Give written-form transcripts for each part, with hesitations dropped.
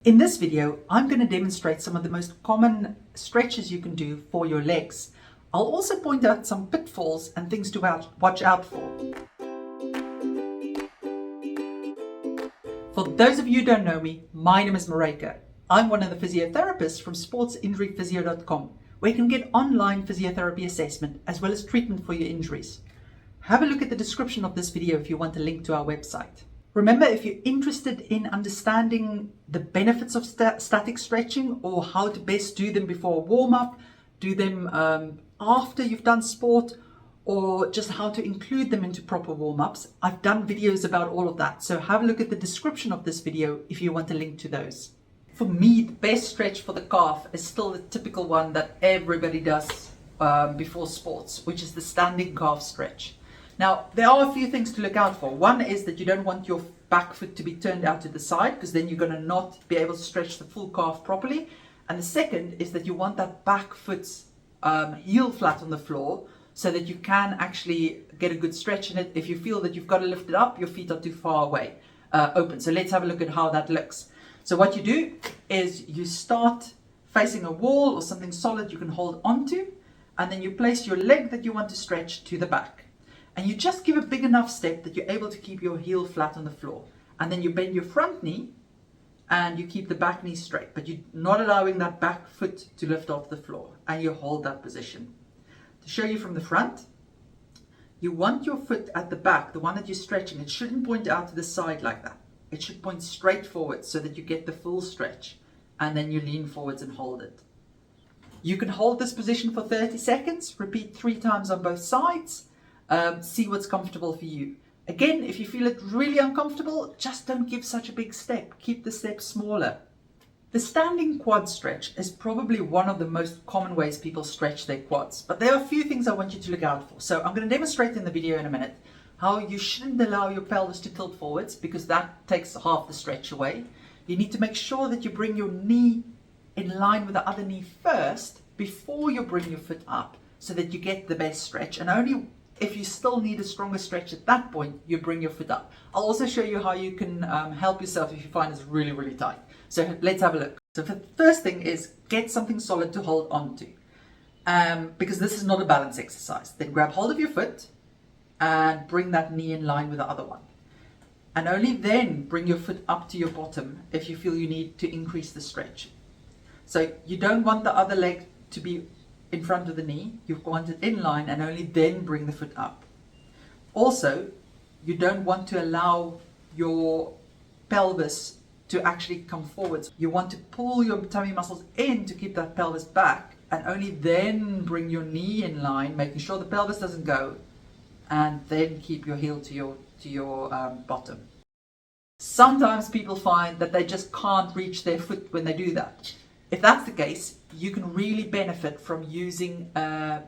In this video, I'm going to demonstrate some of the most common stretches you can do for your legs. I'll also point out some pitfalls and things to watch out for. For those of you who don't know me, my name is Maryke. I'm one of the physiotherapists from sportsinjuryphysio.com, where you can get online physiotherapy assessment as well as treatment for your injuries. Have a look at the description of this video if you want a link to our website. Remember, if you're interested in understanding the benefits of static stretching or how to best do them before a warm-up, do them after you've done sport, or just how to include them into proper warm-ups, I've done videos about all of that. So have a look at the description of this video if you want a link to those. For me, the best stretch for the calf is still the typical one that everybody does before sports, which is the standing calf stretch. Now, there are a few things to look out for. One is that you don't want your back foot to be turned out to the side, because then you're going to not be able to stretch the full calf properly. And the second is that you want that back foot's heel flat on the floor so that you can actually get a good stretch in it. If you feel that you've got to lift it up, your feet are too far away, open. So let's have a look at how that looks. So what you do is you start facing a wall or something solid you can hold onto, and then you place your leg that you want to stretch to the back. And you just give a big enough step that you're able to keep your heel flat on the floor. And then you bend your front knee and you keep the back knee straight, but you're not allowing that back foot to lift off the floor, and you hold that position. To show you from the front, you want your foot at the back, the one that you're stretching. It shouldn't point out to the side like that. It should point straight forward so that you get the full stretch, and then you lean forwards and hold it. You can hold this position for 30 seconds, repeat 3 times on both sides. See what's comfortable for you. Again, if you feel it really uncomfortable, just don't give such a big step. Keep the step smaller. The standing quad stretch is probably one of the most common ways people stretch their quads, but there are a few things I want you to look out for. So I'm going to demonstrate in the video in a minute how you shouldn't allow your pelvis to tilt forwards, because that takes half the stretch away. You need to make sure that you bring your knee in line with the other knee first before you bring your foot up, so that you get the best stretch. And only if you still need a stronger stretch at that point, you bring your foot up. I'll also show you how you can help yourself if you find it's really, really tight. So let's have a look. So the first thing is get something solid to hold on to, because this is not a balance exercise. Then grab hold of your foot and bring that knee in line with the other one. And only then bring your foot up to your bottom if you feel you need to increase the stretch. So you don't want the other leg to be in front of the knee. You want it in line, and only then bring the foot up. Also, you don't want to allow your pelvis to actually come forwards. You want to pull your tummy muscles in to keep that pelvis back, and only then bring your knee in line, making sure the pelvis doesn't go, and then keep your heel to your bottom. Sometimes people find that they just can't reach their foot when they do that. If that's the case, you can really benefit from using a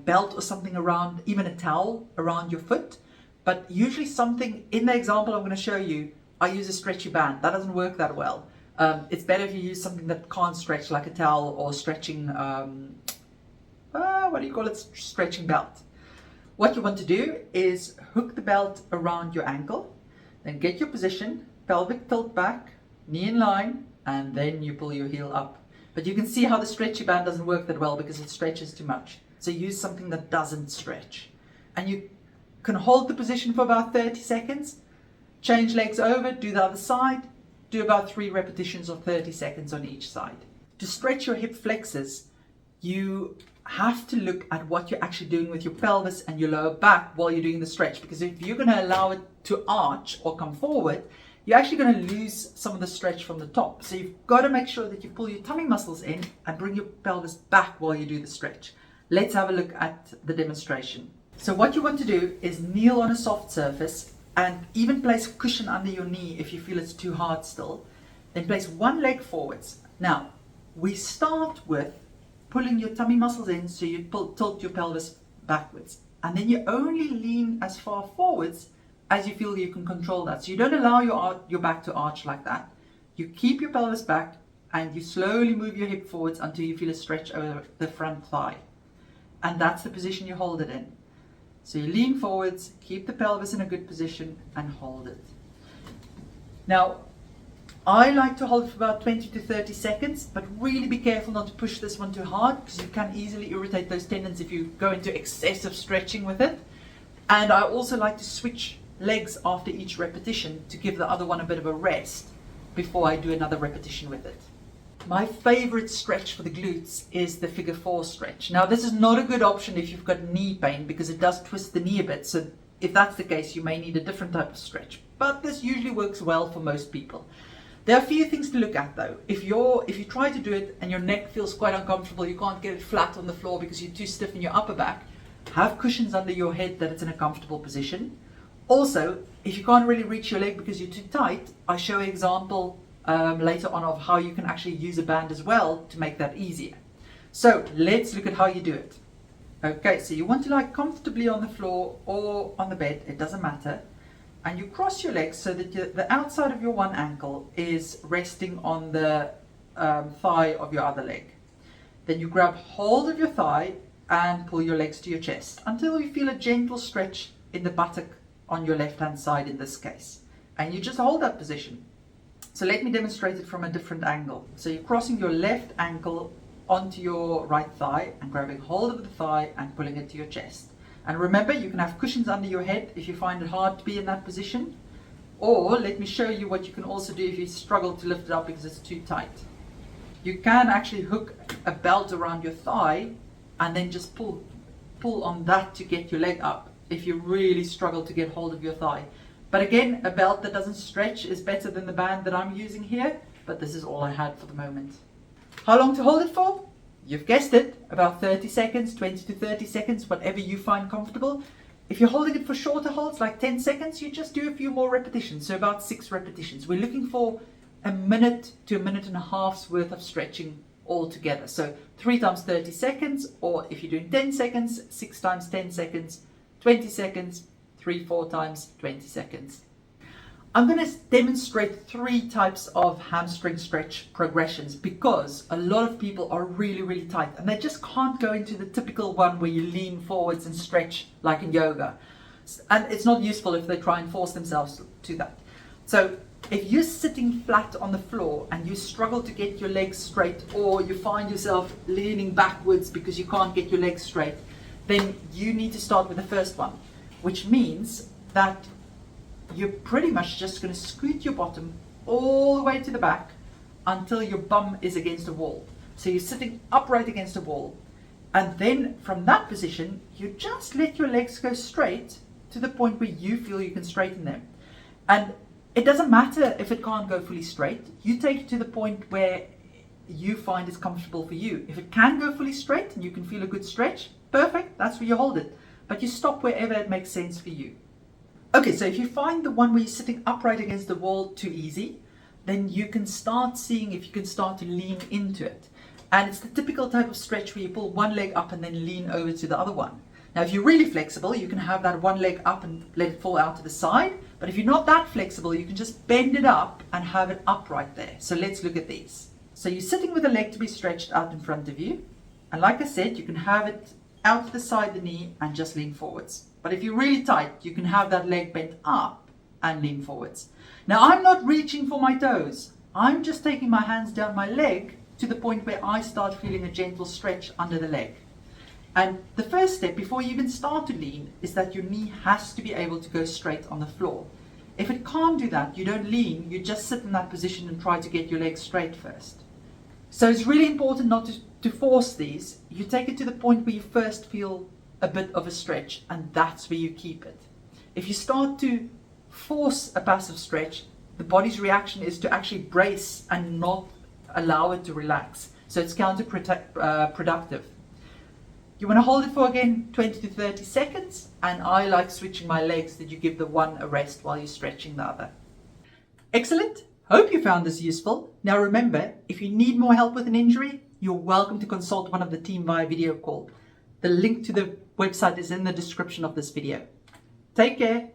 belt or something around, even a towel around your foot. But usually something, in the example I'm going to show you, I use a stretchy band. That doesn't work that well. It's better if you use something that can't stretch, like a towel or stretching, what do you call it? Stretching belt. What you want to do is hook the belt around your ankle, then get your position, pelvic tilt back, knee in line, and then you pull your heel up. But you can see how the stretchy band doesn't work that well because it stretches too much. So use something that doesn't stretch. And you can hold the position for about 30 seconds, change legs over, do the other side, do about 3 repetitions of 30 seconds on each side. To stretch your hip flexors, you have to look at what you're actually doing with your pelvis and your lower back while you're doing the stretch, because if you're going to allow it to arch or come forward, you're actually going to lose some of the stretch from the top. So you've got to make sure that you pull your tummy muscles in and bring your pelvis back while you do the stretch. Let's have a look at the demonstration. So what you want to do is kneel on a soft surface, and even place a cushion under your knee if you feel it's too hard still. Then place one leg forwards. Now, we start with pulling your tummy muscles in, so you tilt your pelvis backwards. And then you only lean as far forwards as you feel you can control that. So you don't allow your back to arch like that. You keep your pelvis back, and you slowly move your hip forwards until you feel a stretch over the front thigh. And that's the position you hold it in. So you lean forwards, keep the pelvis in a good position, and hold it. Now, I like to hold it for about 20 to 30 seconds, but really be careful not to push this one too hard because you can easily irritate those tendons if you go into excessive stretching with it. And I also like to switch legs after each repetition to give the other one a bit of a rest before I do another repetition with it. My favorite stretch for the glutes is the figure 4 stretch. Now this is not a good option if you've got knee pain because it does twist the knee a bit. So if that's the case, you may need a different type of stretch, but this usually works well for most people. There are a few things to look at though. If you try to do it and your neck feels quite uncomfortable, you can't get it flat on the floor because you're too stiff in your upper back, have cushions under your head that it's in a comfortable position. Also, if you can't really reach your leg because you're too tight, I show an example later on of how you can actually use a band as well to make that easier. So let's look at how you do it. Okay, so you want to lie comfortably on the floor or on the bed, it doesn't matter. And you cross your legs so that the outside of your one ankle is resting on the thigh of your other leg. Then you grab hold of your thigh and pull your legs to your chest until you feel a gentle stretch in the buttock on your left hand side in this case. And you just hold that position. So let me demonstrate it from a different angle. So you're crossing your left ankle onto your right thigh and grabbing hold of the thigh and pulling it to your chest. And remember, you can have cushions under your head if you find it hard to be in that position. Or let me show you what you can also do if you struggle to lift it up because it's too tight. You can actually hook a belt around your thigh and then just pull on that to get your leg up if you really struggle to get hold of your thigh. But again, a belt that doesn't stretch is better than the band that I'm using here, but this is all I had for the moment. How long to hold it for? You've guessed it, about 30 seconds, 20 to 30 seconds, whatever you find comfortable. If you're holding it for shorter holds, like 10 seconds, you just do a few more repetitions, so about 6 repetitions. We're looking for a minute to a minute and a half's worth of stretching altogether. So 3 times 30 seconds, or if you're doing 10 seconds, 6 times 10 seconds, 20 seconds, 3-4 times 20 seconds. I'm going to demonstrate 3 types of hamstring stretch progressions because a lot of people are really tight and they just can't go into the typical one where you lean forwards and stretch like in yoga. And it's not useful if they try and force themselves to that. So if you're sitting flat on the floor and you struggle to get your legs straight, or you find yourself leaning backwards because you can't get your legs straight, then you need to start with the first one, which means that you're pretty much just going to scoot your bottom all the way to the back until your bum is against a wall. So you're sitting upright against a wall, and then from that position you just let your legs go straight to the point where you feel you can straighten them. And it doesn't matter if it can't go fully straight, you take it to the point where you find it's comfortable for you. If it can go fully straight and you can feel a good stretch, perfect, that's where you hold it. But you stop wherever it makes sense for you. Okay, so if you find the one where you're sitting upright against the wall too easy, then you can start seeing if you can start to lean into it. And it's the typical type of stretch where you pull one leg up and then lean over to the other one. Now, if you're really flexible, you can have that one leg up and let it fall out to the side. But if you're not that flexible, you can just bend it up and have it upright there. So let's look at these. So you're sitting with a leg to be stretched out in front of you. And like I said, you can have it out to the side of the knee and just lean forwards. But if you're really tight, you can have that leg bent up and lean forwards. Now, I'm not reaching for my toes. I'm just taking my hands down my leg to the point where I start feeling a gentle stretch under the leg. And the first step before you even start to lean is that your knee has to be able to go straight on the floor. If it can't do that, you don't lean, you just sit in that position and try to get your legs straight first. So it's really important not to force these. You take it to the point where you first feel a bit of a stretch, and that's where you keep it. If you start to force a passive stretch, the body's reaction is to actually brace and not allow it to relax. So it's counterproductive. You want to hold it for again 20 to 30 seconds, and I like switching my legs that you give the one a rest while you're stretching the other. Excellent. Hope you found this useful. Now remember, if you need more help with an injury, you're welcome to consult one of the team via video call. The link to the website is in the description of this video. Take care.